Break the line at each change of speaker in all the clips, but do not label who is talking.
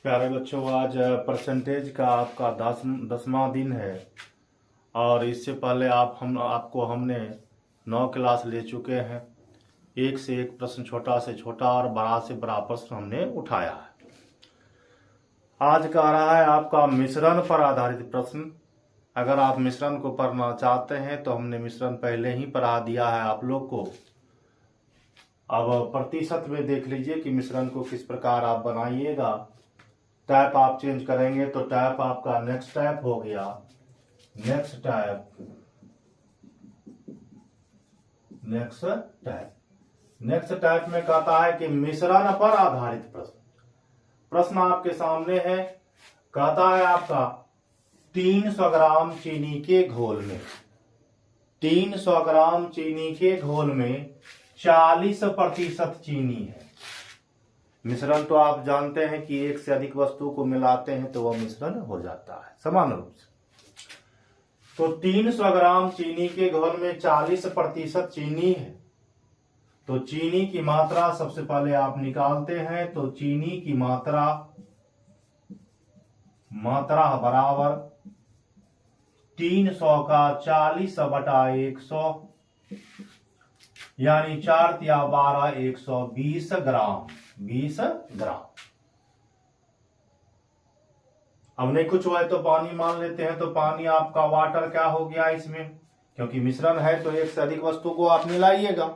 प्यारे बच्चों, आज परसेंटेज का आपका 10वां दिन है। और इससे पहले हमने 9 क्लास ले चुके हैं। एक से एक प्रश्न, छोटा से छोटा और बड़ा से बड़ा प्रश्न हमने उठाया है। आज का रहा है आपका मिश्रण पर आधारित प्रश्न। अगर आप मिश्रण को पढ़ना चाहते हैं तो हमने मिश्रण पहले ही पढ़ा दिया है आप लोग को। अब प्रतिशत में देख लीजिए कि मिश्रण को किस प्रकार आप बनाइएगा। टाइप आप चेंज करेंगे तो टाइप आपका नेक्स्ट टाइप हो गया। नेक्स्ट टाइप में कहता है कि मिश्रण पर आधारित प्रश्न आपके सामने है। कहता है आपका 300 ग्राम चीनी के घोल में 300 ग्राम चीनी के घोल में 40% चीनी है। मिश्रण तो आप जानते हैं कि एक से अधिक वस्तु को मिलाते हैं तो वह मिश्रण हो जाता है समान रूप से। तो 300 ग्राम चीनी के घोल में 40% चीनी है। तो चीनी की मात्रा सबसे पहले आप निकालते हैं। तो चीनी की मात्रा बराबर 300 का 40/100 यानी 4 तिया 12 120 ग्राम। 20 ग्राम। अब नहीं कुछ हुआ है तो पानी मान लेते हैं। तो पानी आपका वाटर क्या हो गया इसमें, क्योंकि मिश्रण है तो एक से अधिक वस्तु को आप मिलाइएगा।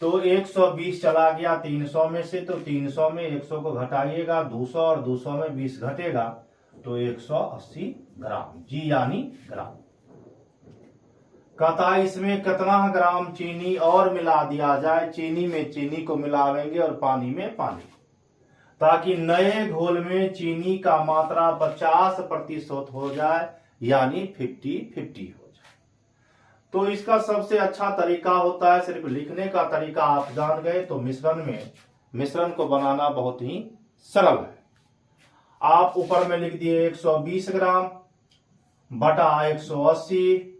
तो 120 चला गया 300 में से। तो 300 में 100 को घटाइएगा 200 और 200 में 20 घटेगा तो 180 ग्राम। जी यानी ग्राम। कहता है इसमें कितना ग्राम चीनी और मिला दिया जाए। चीनी में चीनी को मिलावेंगे और पानी में पानी, ताकि नए घोल में चीनी का मात्रा 50% हो जाए यानी 50-50 हो जाए। तो इसका सबसे अच्छा तरीका होता है, सिर्फ लिखने का तरीका आप जान गए तो मिश्रण को बनाना बहुत ही सरल है। आप ऊपर में लिख दिए 120 ग्राम बटा 180।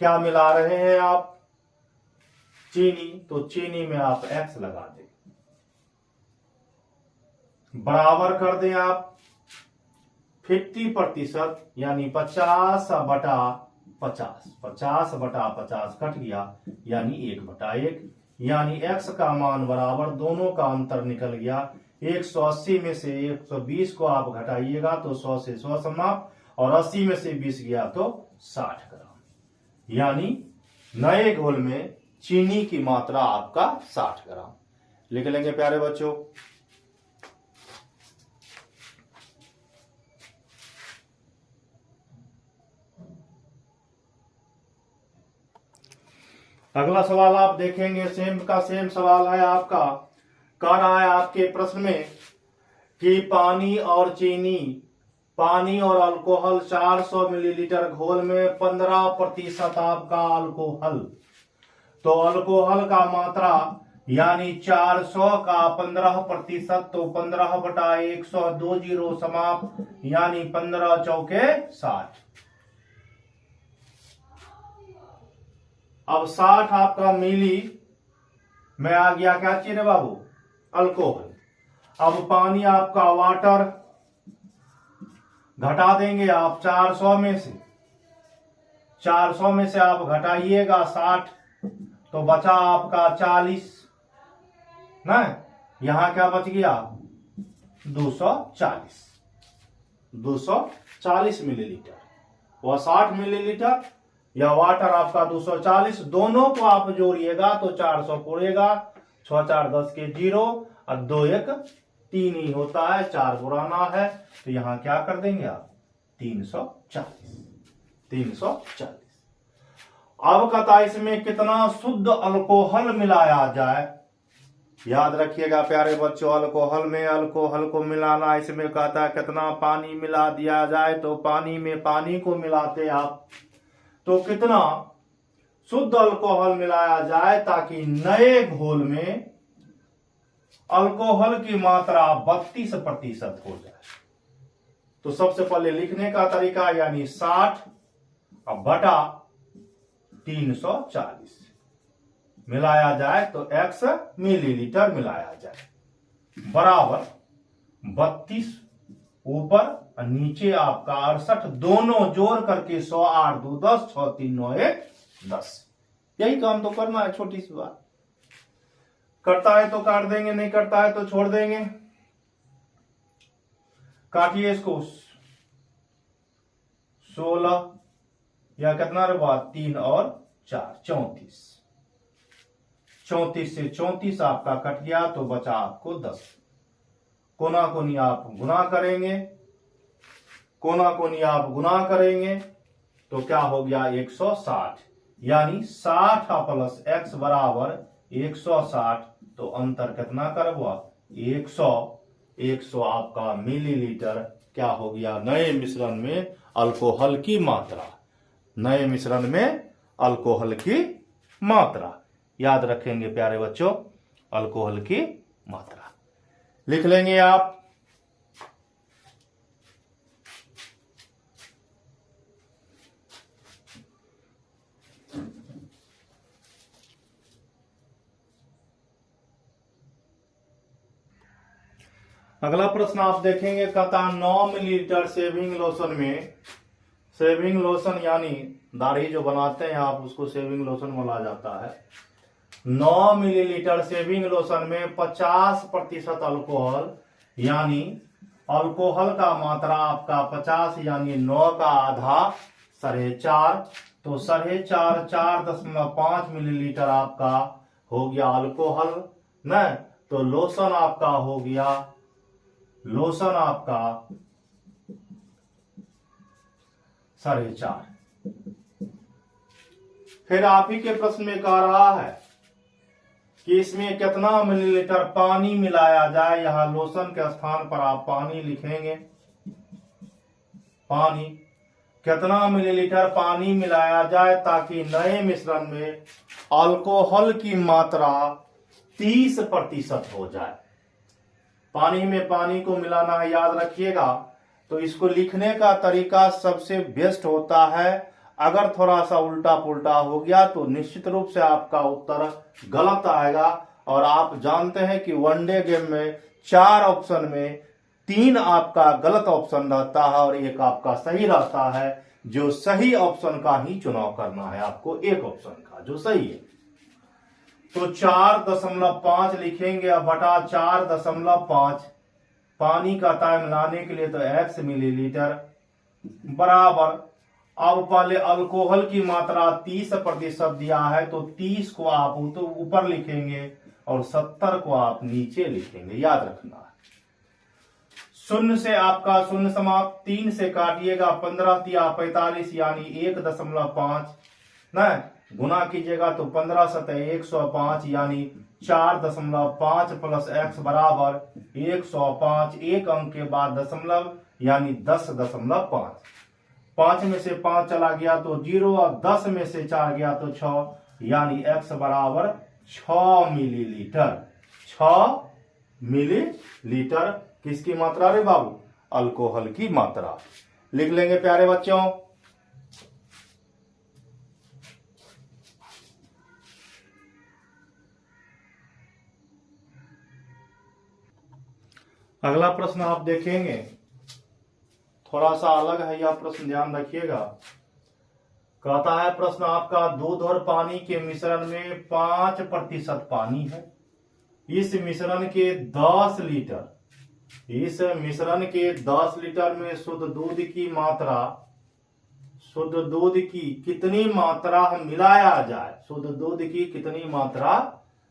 क्या मिला रहे हैं आप, चीनी। तो चीनी में आप x लगा दें, बराबर कर दें आप 50% यानी 50/50। 50/50 कट गया यानी 1/1 यानी x का मान बराबर, दोनों का अंतर निकल गया। 180 में से 120 को आप घटाइएगा तो 100 से 100 समाप्त और 80 में से 20 गया तो 60 ग्राम। यानी नए घोल में चीनी की मात्रा आपका 60 ग्राम। लिख लेंगे प्यारे बच्चों। अगला सवाल आप देखेंगे, सेम सवाल है आपका। कह रहा है आपके प्रश्न में कि पानी और अल्कोहल 400 मिलीलीटर घोल में 15% आपका अल्कोहल। तो अल्कोहल का मात्रा यानी 400 का 15%। तो 15/100 2 जीरो समाप्त यानी 15 चौके 60। अब 60 आपका मिली में आ गया क्या चीज बाबू, अल्कोहल। अब पानी आपका वाटर घटा देंगे आप 400 में से। 400 में से आप घटाइएगा 60 तो बचा आपका 40 ना। यहां क्या बच गया 240 मिलीलीटर। वह 60 मिलीलीटर या वाटर आपका 240, दोनों को आप जोड़िएगा तो 400 पूरेगा। 6 4 10 के 0 और 2 1 3 ही होता है, 4 पुराना है तो यहां क्या कर देंगे आप 340। अब कहता इसमें कितना शुद्ध अल्कोहल मिलाया जाए। याद रखिएगा प्यारे बच्चों, अल्कोहल को मिलाना। इसमें कहता है कितना पानी मिला दिया जाए। तो पानी में पानी को मिलाते आप तो कितना शुद्ध अल्कोहल मिलाया जाए ताकि नए घोल में अल्कोहल की मात्रा 32% हो जाए। तो सबसे पहले लिखने का तरीका यानी 60 बटा 340 मिलाया जाए तो x मिलीलीटर मिलाया जाए। बराबर 32 ऊपर और नीचे आपका 68, दोनों जोड़ करके 100, 8 2 10, 6 3 9 1 10। यही काम तो करना है, छोटी सी बात। करता है तो काट देंगे, नहीं करता है तो छोड़ देंगे। काटिए इसको। 16 या कितना रहा, 3 और 4 34। 34 से 34 आपका कट गया तो बचा आपको 10। कोना कोनी आप गुना करेंगे, कोना कोनी आप गुना करेंगे तो क्या हो गया 160, यानी 60 प्लस x बराबर 160। तो अंतर कितना करवा 100। 100 आपका मिलीलीटर क्या हो गया, नए मिश्रण में अल्कोहल की मात्रा। नए मिश्रण में अल्कोहल की मात्रा याद रखेंगे प्यारे बच्चों, अल्कोहल की मात्रा लिख लेंगे आप। अगला प्रश्न आप देखेंगे, कहता 9 मिलीलीटर शेविंग लोशन में, शेविंग लोशन यानी दाढ़ी जो बनाते हैं आप उसको शेविंग लोशन बोला जाता है। 9 मिलीलीटर शेविंग लोशन में 50% अल्कोहल, यानी अल्कोहल का मात्रा आपका 50, यानी 9 का आधा 4.5। तो 4.5 4.5 मिलीलीटर आपका हो गया अल्कोहल न। तो लोशन आपका हो गया, लोशन आपका 4.5। फिर आप ही के प्रश्न में कह रहा है कि इसमें कितना मिलीलीटर पानी मिलाया जाए। यहां लोशन के स्थान पर आप पानी लिखेंगे। पानी कितना मिलीलीटर पानी मिलाया जाए ताकि नए मिश्रण में अल्कोहल की मात्रा 30% हो जाए। पानी में पानी को मिलाना है, याद रखिएगा। तो इसको लिखने का तरीका सबसे बेस्ट होता है। अगर थोड़ा सा उल्टा पुल्टा हो गया तो निश्चित रूप से आपका उत्तर गलत आएगा। और आप जानते हैं कि वनडे गेम में 4 ऑप्शन में 3 आपका गलत ऑप्शन रहता है और 1 आपका सही रहता है। जो सही ऑप्शन का ही चुनाव करना है आपको, 1 ऑप्शन का जो सही है। तो 4.5 लिखेंगे अब बटा 4.5। पानी का टाइम लाने के लिए तो x मिलीलीटर बराबर, अब पहले अल्कोहल की मात्रा 30% दिया है तो 30 को आप तो ऊपर लिखेंगे और 70 को आप नीचे लिखेंगे, याद रखना है। 0 से आपका 0 समाप्त, 3 से काटिएगा 15 या 45, यानी 1.5 न गुना कीजिएगा तो 15 सतह 105, यानी 4.5 प्लस x बराबर 105। 1 अंक के बाद दशमलव, यानी 10.5। 5 में से 5 चला गया तो 0 और 10 में से 4 गया तो 6, यानी x बराबर 6 मिलीलीटर। 6 मिलीलीटर किसकी मात्रा रे बाबू, अल्कोहल की मात्रा। लिख लेंगे प्यारे बच्चों। अगला प्रश्न आप देखेंगे, थोड़ा सा अलग है यह प्रश्न, ध्यान रखिएगा। कहता है प्रश्न आपका, दूध और पानी के मिश्रण में 5% पानी है। इस मिश्रण के 10 लीटर, इस मिश्रण के 10 लीटर में शुद्ध दूध की मात्रा, शुद्ध दूध की कितनी मात्रा मिलाया जाए, शुद्ध दूध की कितनी मात्रा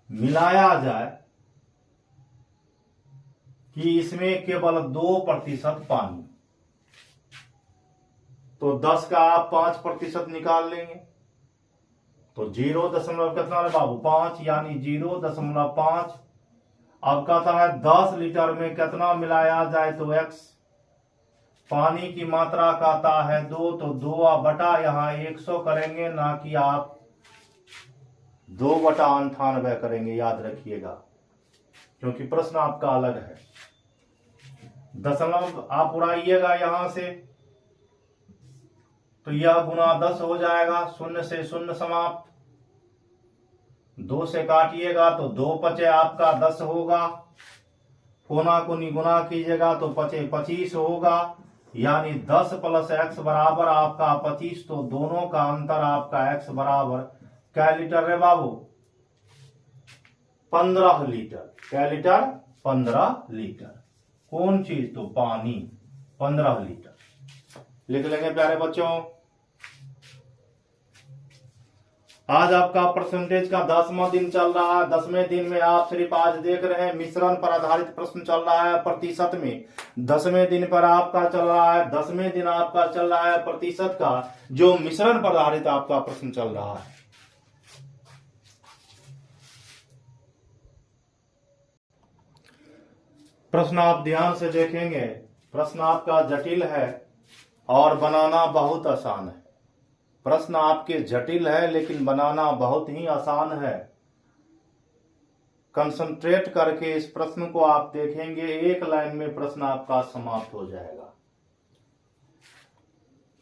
मिलाया जाए कि इसमें केवल 2% पानी। तो 10 का आप 5% निकाल लेंगे तो 0 दशमलव कितना है बाबू 5, यानी 0.5। अब कहता है 10 लीटर में कितना मिलाया जाए तो x। पानी की मात्रा कहता है 2, तो 2 बटा यहाँ 100 करेंगे, ना कि आप 2/98 करेंगे, याद रखिएगा, क्योंकि प्रश्न आपका अलग है। दशमलव आप उड़ाइएगा यहां से तो यह गुना 10 हो जाएगा। 0 से 0 समाप्त, 2 से काटिएगा तो 2 पचे आपका 10 होगा। कोना को निगुना कीजिएगा तो 25 होगा, यानी 10 प्लस x बराबर आपका 25, तो दोनों का अंतर आपका x बराबर क्या लीटर है बाबू? 15 लीटर। क्या लीटर? 15 लीटर। कौन चीज? तो पानी 15 लीटर। लिख लेंगे प्यारे बच्चों। आज आपका परसेंटेज का 10वां दिन चल रहा है। 10वें दिन में आप सिर्फ आज देख रहे हैं मिश्रण पर आधारित प्रश्न चल रहा है प्रतिशत में। 10वें दिन पर आपका चल रहा है, 10वें दिन आपका चल रहा है प्रतिशत का, जो मिश्रण पर आधारित आपका प्रश्न चल रहा है। प्रश्न आप ध्यान से देखेंगे। प्रश्न आपका जटिल है और बनाना बहुत आसान है। प्रश्न आपके जटिल है लेकिन बनाना बहुत ही आसान है। कंसंट्रेट करके इस प्रश्न को आप देखेंगे, एक लाइन में प्रश्न आपका समाप्त हो जाएगा।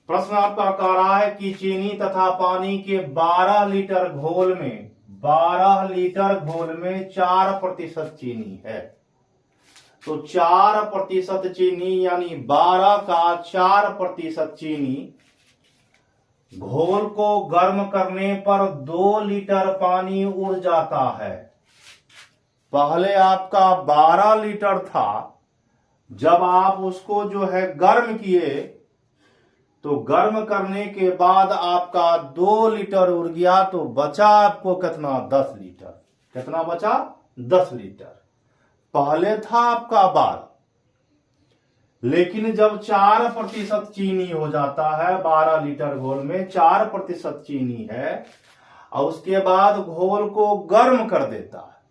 प्रश्न आपका कह रहा है कि चीनी तथा पानी के 12 लीटर घोल में 4% चीनी है। तो 4% चीनी यानी 12 का 4% चीनी घोल को गर्म करने पर 2 लीटर पानी उड़ जाता है। पहले आपका 12 लीटर था, जब आप उसको जो है गर्म किए तो गर्म करने के बाद आपका 2 लीटर उड़ गया, तो बचा आपको कितना? 10 लीटर। कितना बचा? 10 लीटर। पहले था आपका 12, लेकिन जब 4% चीनी हो जाता है, 12 लीटर घोल में 4% चीनी है, और उसके बाद घोल को गर्म कर देता है,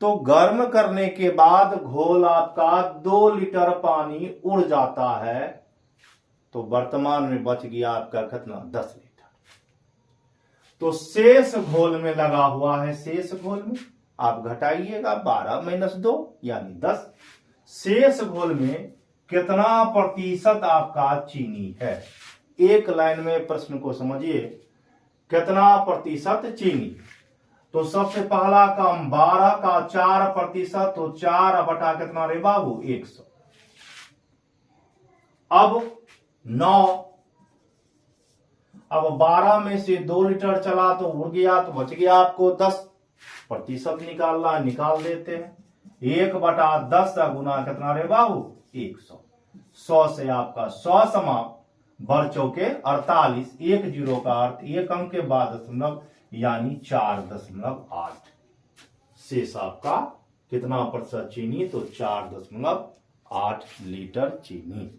तो गर्म करने के बाद घोल आपका 2 लीटर पानी उड़ जाता है, तो वर्तमान में बच गया आपका कितना? 10 लीटर। तो शेष घोल में लगा हुआ है, शेष घोल में आप घटाइएगा 12 - 2 यानी 10। शेष घोल में कितना प्रतिशत आपका चीनी है? एक लाइन में प्रश्न को समझिए। कितना प्रतिशत चीनी? तो सबसे पहला काम 12 का 4%, तो 4 बटा कितना रे बाबू? 100। अब 9, अब 12 में से 2 लीटर चला तो उड़ गया, तो बच गया आपको 10% निकालना, निकाल देते हैं। 1/10 गुना कितना रे बाबू? 100। 100 से आपका 100 समाप्त, बढ़ चौके 48, 1 0 का अर्थ 1 अंक के बाद दशमलव, यानी 4.8। शेष आपका कितना प्रतिशत चीनी? तो 4.8 लीटर चीनी।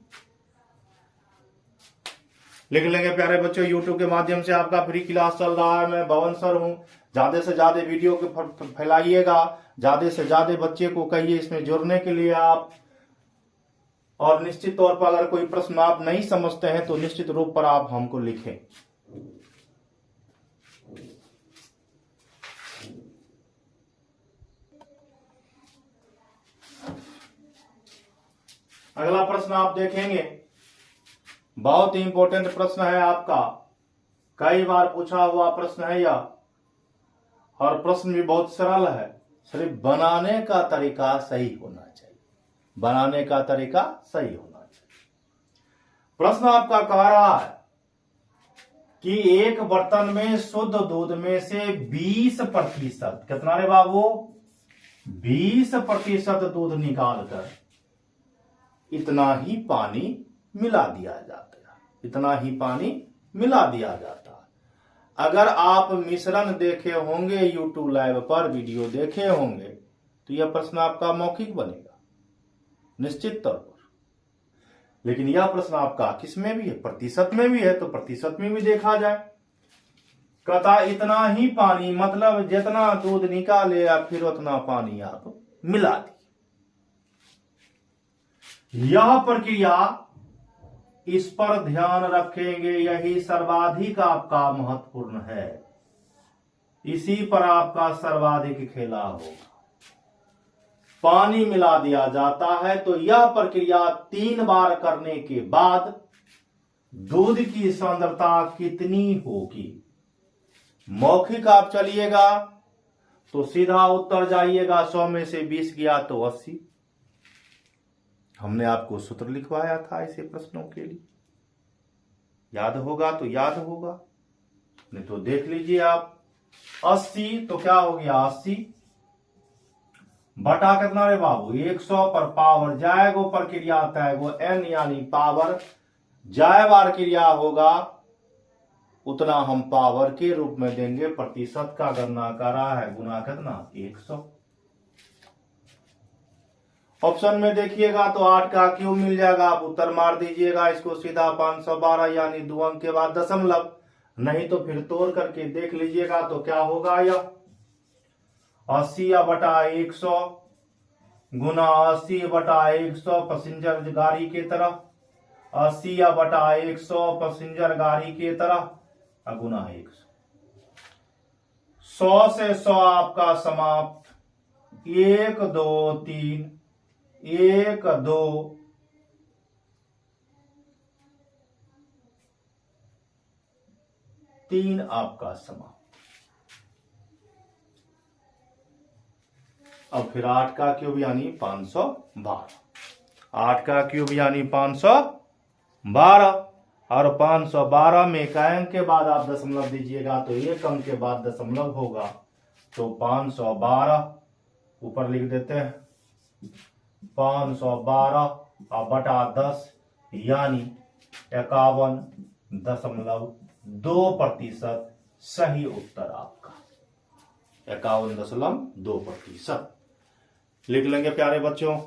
लिख लेंगे प्यारे बच्चों। YouTube के माध्यम से आपका फ्री क्लास चल रहा है। मैं भवन सर हूं। ज्यादा से ज्यादा वीडियो को फैलाइएगा, ज्यादा से ज्यादा बच्चे को कहिए इसमें जुड़ने के लिए आप। और निश्चित तौर पर अगर कोई प्रश्न आप नहीं समझते हैं तो निश्चित रूप पर आप हमको लिखें। अगला प्रश्न आप देखेंगे, बहुत ही इंपॉर्टेंट प्रश्न है आपका, कई बार पूछा हुआ प्रश्न है यह, और प्रश्न भी बहुत सरल है। सिर्फ बनाने का तरीका सही होना चाहिए। बनाने का तरीका सही होना चाहिए। प्रश्न आपका कह रहा है कि एक बर्तन में शुद्ध दूध में से 20%, कितना रे बाबू? 20% दूध निकालकर इतना ही पानी मिला दिया जाता है। इतना ही पानी मिला दिया जाता है। अगर आप मिश्रण देखे होंगे, YouTube लाइव पर वीडियो देखे होंगे, तो यह प्रश्न आपका मौखिक बनेगा निश्चित तौर पर। लेकिन यह प्रश्न आपका किस में भी है? प्रतिशत में भी है, तो प्रतिशत में भी देखा जाए। कहता इतना ही पानी, मतलब जितना दूध निकाले या फिर उतना पानी आप मिला दी। यह प्रक्रिया, इस पर ध्यान रखेंगे, यही सर्वाधिक आपका महत्वपूर्ण है। इसी पर आपका सर्वाधिक खेला होगा। पानी मिला दिया जाता है, तो यह प्रक्रिया 3 बार करने के बाद दूध की सांद्रता कितनी होगी? मौखिक आप चलिएगा तो सीधा उत्तर जाइएगा, 100 में से 20 गया तो 80। हमने आपको सूत्र लिखवाया था ऐसे प्रश्नों के लिए, याद होगा तो याद होगा, नहीं तो देख लीजिए आप। 80 तो क्या हो गया 80 बटा कितना रे बाबू 100 पर पावर जाएगो प्रक्रिया तयगो n यानी पावर जाए बार क्रिया होगा उतना हम पावर के रूप में देंगे। प्रतिशत का गणना कर रहा है गुना कितना 100। ऑप्शन में देखिएगा तो 8 का क्यूब मिल जाएगा, आप उत्तर मार दीजिएगा इसको सीधा 512 यानी 2 अंक के बाद दशमलव, नहीं तो फिर तोड़ करके देख लीजिएगा तो क्या होगा यह 80 बटा 100 गुना 80 बटा 100 पैसेंजर गाड़ी के तरफ, 80 बटा 100 पैसेंजर गाड़ी के तरफ गुना 100। 100 से 100 आपका समाप्त, 1 2 3 1 2 3 आपका समाप्त। अब फिर 8 का क्यूब यानी 512, 8 का क्यूब यानी 512 और 512 में एक अंक के बाद आप दशमलव दीजिएगा तो एक अंक के बाद दशमलव होगा, तो 512 ऊपर लिख देते हैं 512 बटा 10 यानी 51.2%। सही उत्तर आपका 51.2% लिख लेंगे प्यारे बच्चों।